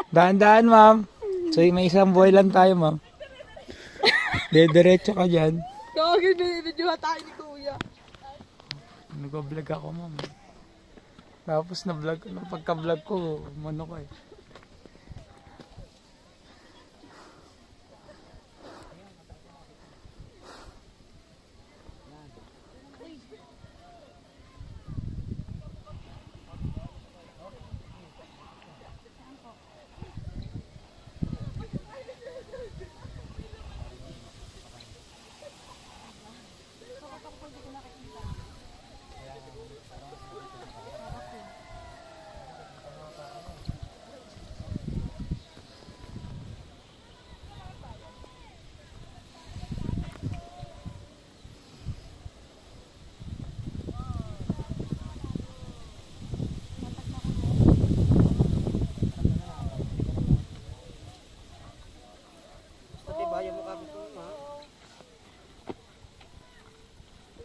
Daan-daan, ma'am. So, may isang buhay lang tayo, ma'am. Diretso ka dyan. Kaya binibidyohan tayo ni Kuya. Nag-vlog ako, ma'am. Tapos na-vlog, nung pagka-vlog ko, umano ko eh.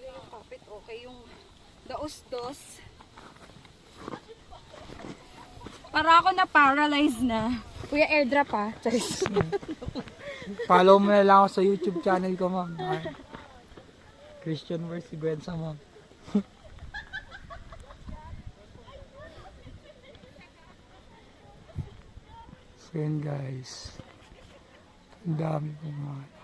Yung kapit, okay. Yung daos-dos. Para ako na paralyzed na. Kuya, airdrop ah. Follow mo na lang ako sa YouTube channel ko, ma'am. Christian Verse Sigüenza, ma'am. So yun, guys. Ang dami pong mga